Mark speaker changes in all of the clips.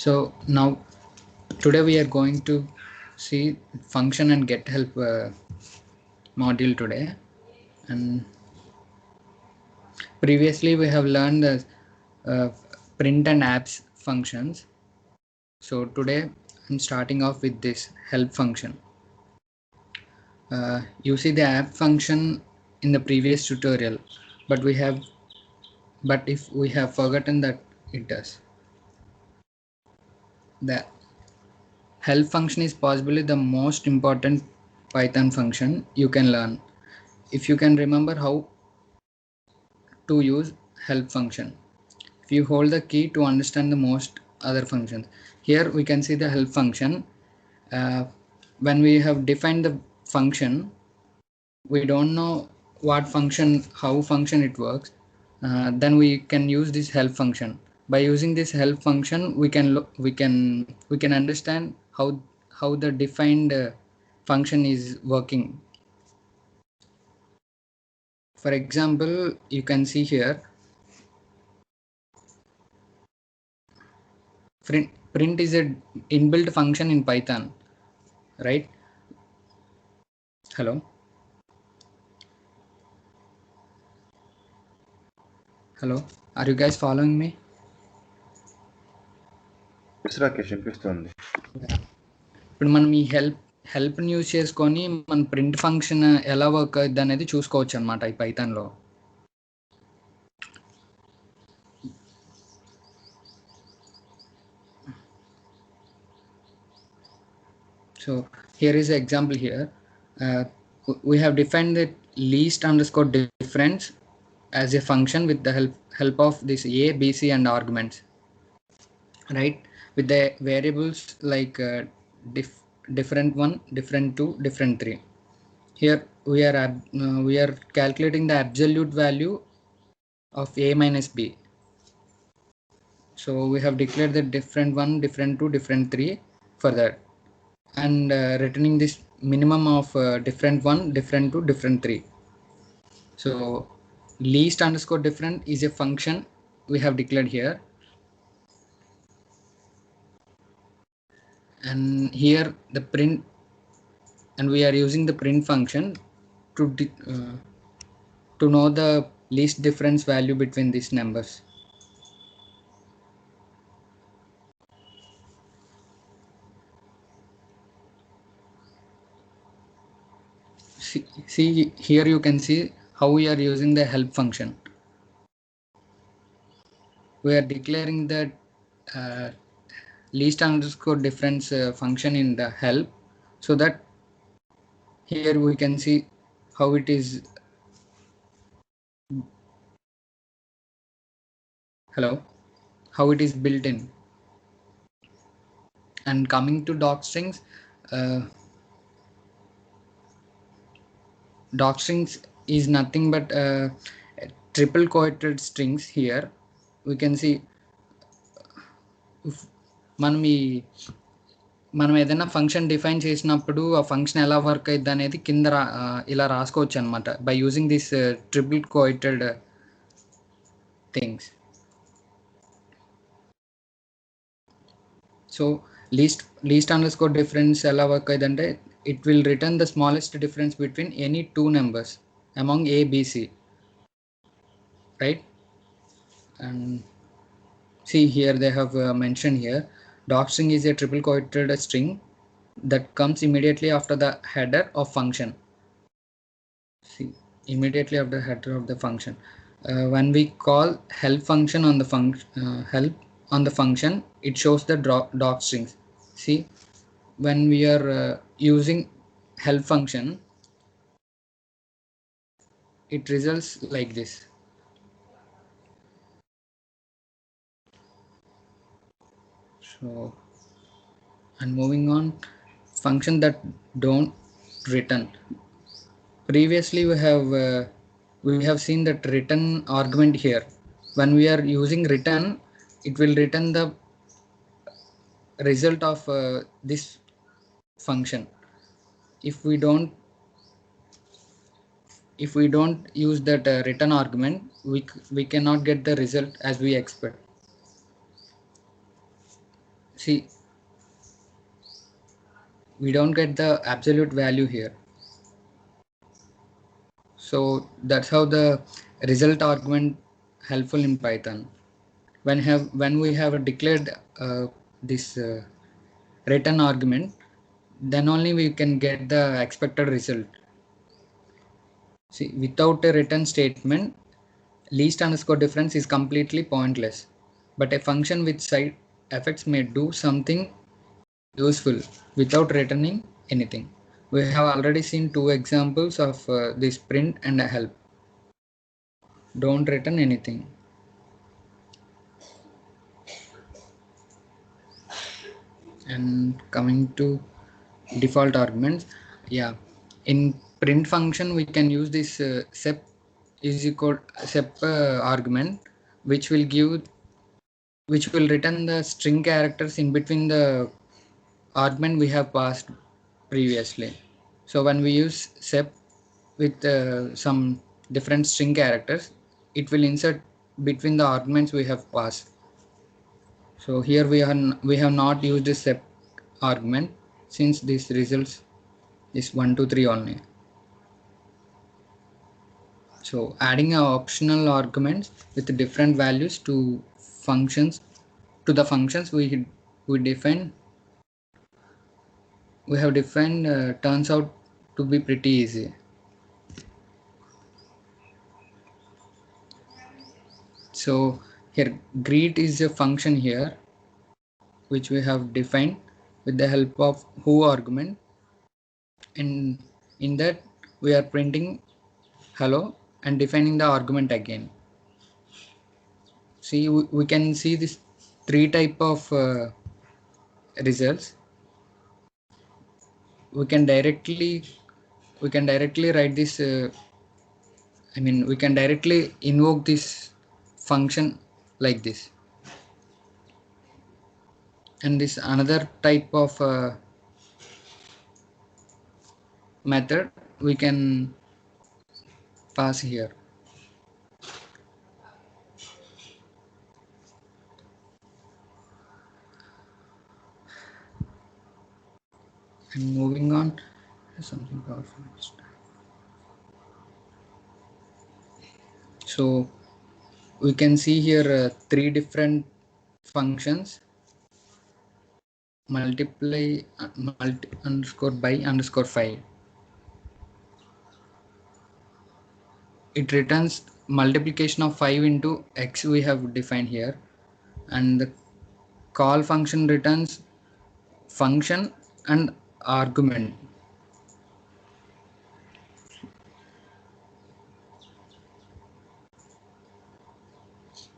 Speaker 1: So now today we are going to see function and get help module today. And previously we have learned the print and apps functions. So today I'm starting off with this help function. You see the app function in the previous tutorial, but if we have forgotten that it does. The help function is possibly the most important Python function you can learn. If you can remember how to use help function, if you hold the key to understand the most other functions. Here we can see the help function. When we have defined the function, we don't know what function, how function it works. Then we can use this help function. By using this help function, we can understand how the defined function is working. For example, you can see here print is a inbuilt function in Python, right? Hello. Are you guys following me?
Speaker 2: Yes, Rakesh, వినిపిస్తుంది.
Speaker 1: ఇప్పుడు మనం ఈ హెల్ప్ని use చేసుకొని మన print function ఎలా work అవుతుంది అనేది చూసుకోవచ్చు అనమాట ఈ పైథాన్లో. So here is an example here. We have defined the least underscore difference as a function with the help of this a, b, c and arguments, right? With the variables like different 1, different 2, different 3. Here we are calculating the absolute value of a minus b. So we have declared the different 1, different 2, different 3 for that, and returning this minimum of different 1, different 2, different 3. So least underscore different is a function we have declared here, and here the print, and we are using the print function to know the least difference value between these numbers. See here you can see how we are using the help function. We are declaring the least underscore difference function in the help, so that here we can see how it is. How it is built in. And coming to docstrings, docstrings is nothing but triple quoted strings. Here we can see మనం ఏదైనా function define చేసినప్పుడు ఆ function ఎలా work అవుతుంది అనేది కింద ఇలా రాసుకోవచ్చు అనమాట by using this triple quoted things. So least underscore difference ఎలా వర్క్ అవుతుంది అంటే it will return the smallest difference between any two numbers among a, b, c, right? And see here they have mentioned here docstring is a triple quoted string that comes immediately after the header of function. See, immediately after the header of the function. When we call help function on the function, it shows the docstrings. See, when we are using help function, it results like this. So, and moving on, function that don't return. Previously we have seen that return argument here. When we are using return, it will return the result of this function. If we don't use that return argument, we cannot get the result as we expect. see, we don't get the absolute value here. So that's how the result argument helpful in Python. When we have declared this return argument, then only we can get the expected result. See, without a return statement, least underscore difference is completely pointless. But a function with side effects may do something useful without returning anything. We have already seen two examples of this print and a help. Don't return anything. And coming to default arguments, yeah, in print function we can use this sep is equal sep argument, which will return the string characters in between the argument we have passed previously. So when we use sep with some different string characters, it will insert between the arguments we have passed. So here we have not used a sep argument, since this results is 1 2 3 only. So adding optional arguments with different values to the functions we have defined turns out to be pretty easy. So here greet is a function here which we have defined with the help of who argument, and in that we are printing hello and defining the argument again. See, we can see this three type of results. We can directly write this we can directly invoke this function like this, and this another type of method we can pass here. And moving on, something powerful. So we can see here three different functions: multiply, multi underscore by underscore 5. It returns multiplication of 5 into x we have defined here, and the call function returns function and argument.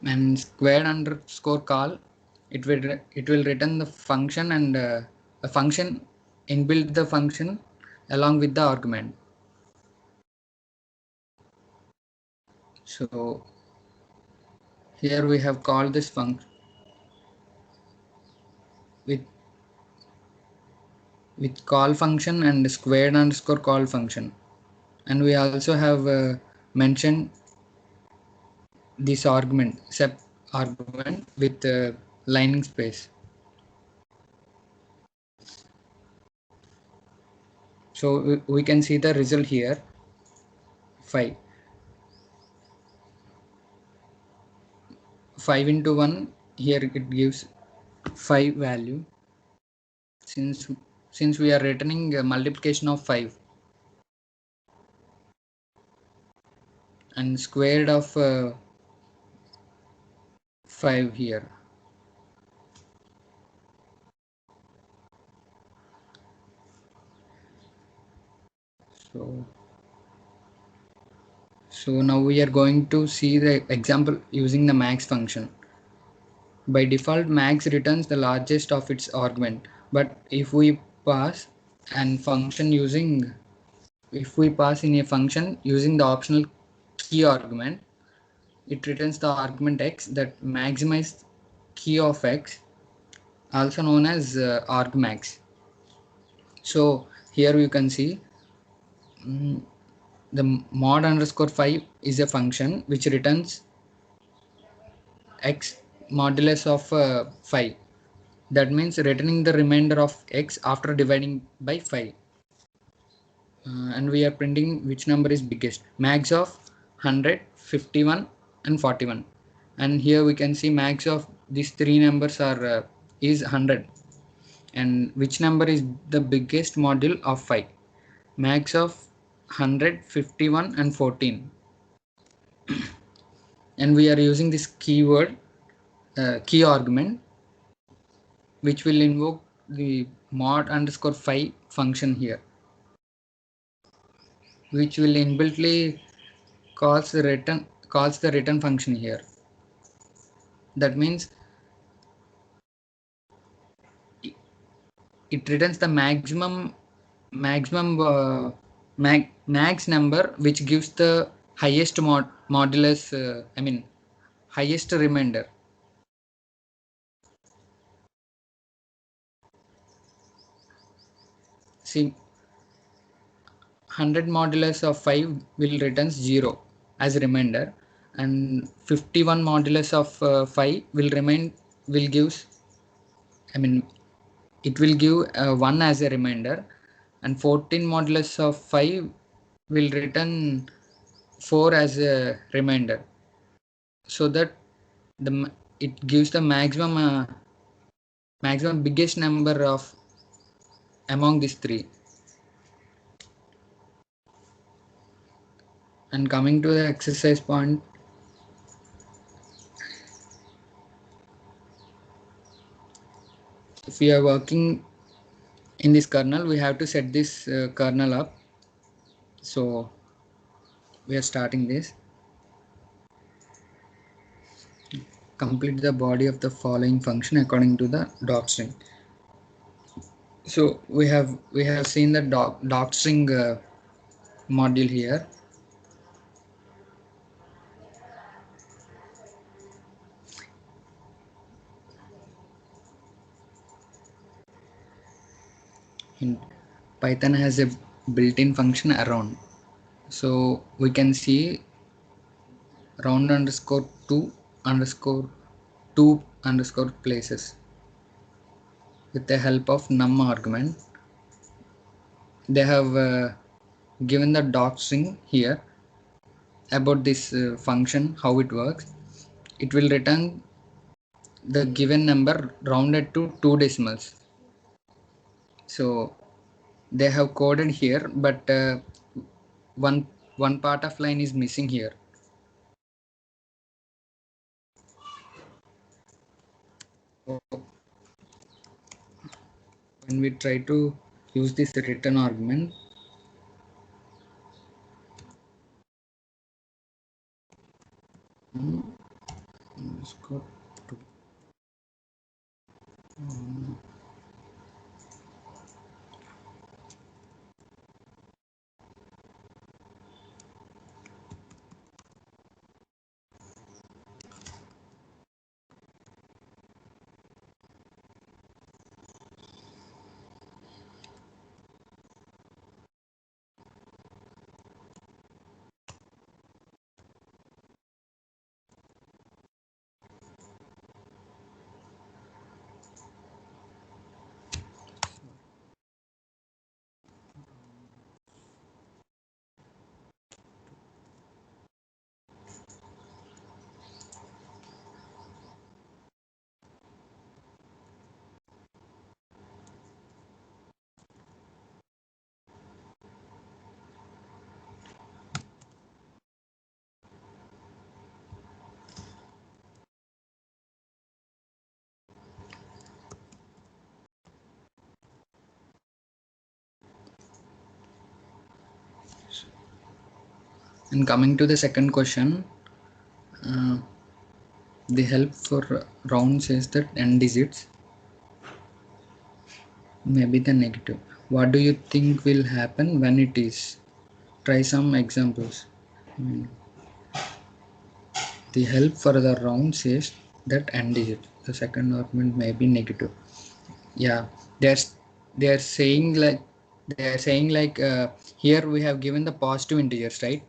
Speaker 1: And squared underscore call, it will return the function and a function inbuilt the function along with the argument. So here we have called this function with call function and squared underscore call function, and we also have mentioned this argument sep argument with lining space. So we can see the result here, 5 into 1. Here it gives 5 value, since we are returning a multiplication of 5, and squared of 5 here. So now we are going to see the example using the max function. By default, max returns the largest of its argument, but if we pass in a function using the optional key argument, it returns the argument x that maximizes key of x, also known as argmax. So here you can see the mod underscore 5 is a function which returns x modulus of 5. That means returning the remainder of x after dividing by 5. And we are printing which number is biggest. Max of 100, 51 and 41. And here we can see max of these three numbers are is 100. And which number is the biggest module of 5? Max of 100, 51 and 14. And we are using this keyword key argument, which will invoke the mod underscore 5 function here, which will inbuiltly calls the return function here. That means it returns the max number, which gives the highest modulus, highest remainder. See, 100 modulus of 5 will return 0 as a remainder, and 51 modulus of 5 will gives, it will give 1 as a remainder, and 14 modulus of 5 will return 4 as a remainder, so that it gives the maximum biggest number of among these three. And coming to the exercise point, if we are working in this kernel, we have to set this kernel up. So we are starting this. Complete the body of the following function according to the docstring. So we have seen the docstring module here. In Python has a built-in function around. So we can see round underscore 2 underscore places with the help of num argument. They have given the docstring here about this function, how it works. It will return the given number rounded to 2 decimals. So they have coded here, but one part of line is missing here. When we try to use this return argument, underscore 2. And coming to the second question, the help for round says that n digits may be the negative. What do you think will happen when it is? Try some examples. The help for the round says that n digits, the second argument may be negative. Yeah, they are saying like here we have given the positive integers, right?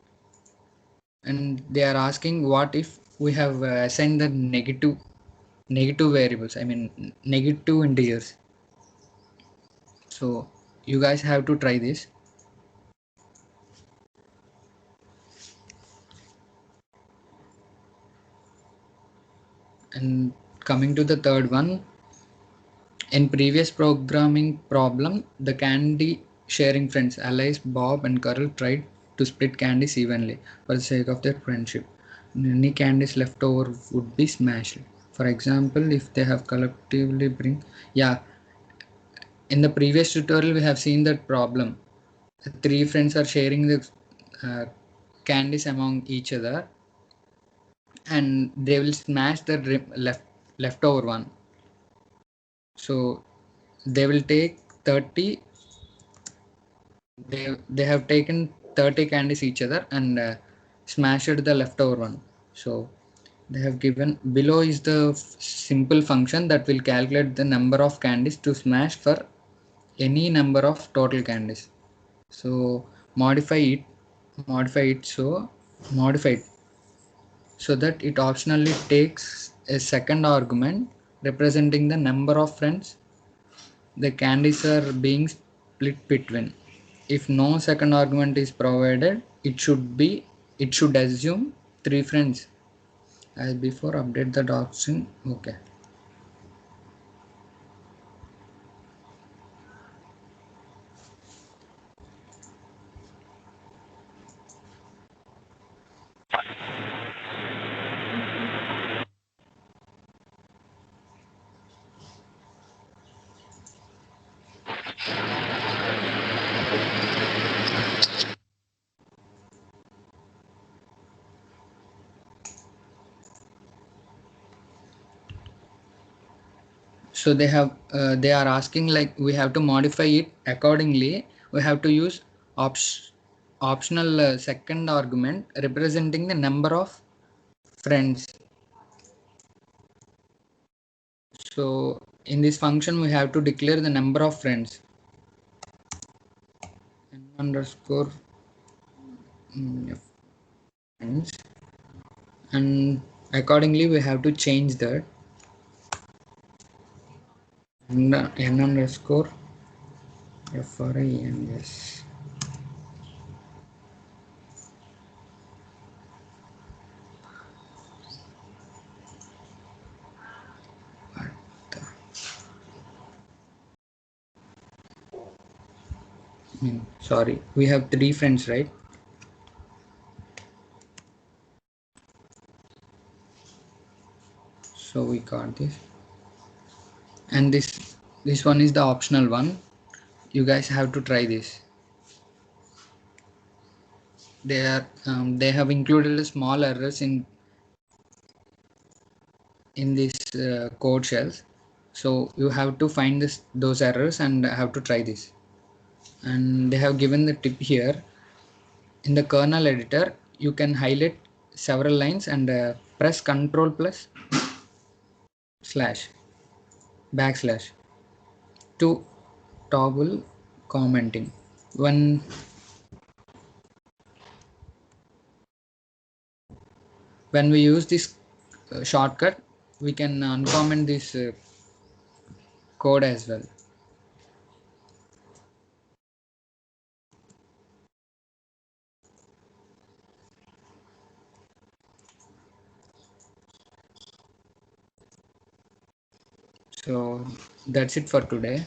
Speaker 1: And they are asking what if we have assigned the negative negative variables, I mean negative integers. So you guys have to try this. And coming to the third one, in previous programming problem, the candy sharing friends Alice, Bob, and Carl tried to split candies evenly for the sake of their friendship. Any candies left over would be smashed. For example, if they have collectively bring, yeah, in the previous tutorial we have seen that problem. Three friends are sharing the uh, candies among each other, and they will smash the leftover one. So they will take 30, they have taken 30 candies each other and smashed the leftover one. So they have given below is the simple function that will calculate the number of candies to smash for any number of total candies. So modify it modify it so modify it so that it optionally takes a second argument representing the number of friends the candies are being split between. If no second argument is provided, it should assume three friends. As before, update the doctrine. Okay. So they are asking like we have to modify it accordingly. We have to use optional second argument representing the number of friends. So in this function we have to declare the number of friends. N underscore friends, and accordingly we have to change that. N underscore friends. Sorry, we have three friends, right? So we got this, and this one is the optional one. You guys have to try this. They have included a small errors in this code shells. So you have to find those errors and have to try this. And they have given the tip here. In the kernel editor, you can highlight several lines and press Ctrl plus backslash to toggle commenting. When we use this shortcut, we can uncomment this code as well. So that's it for today.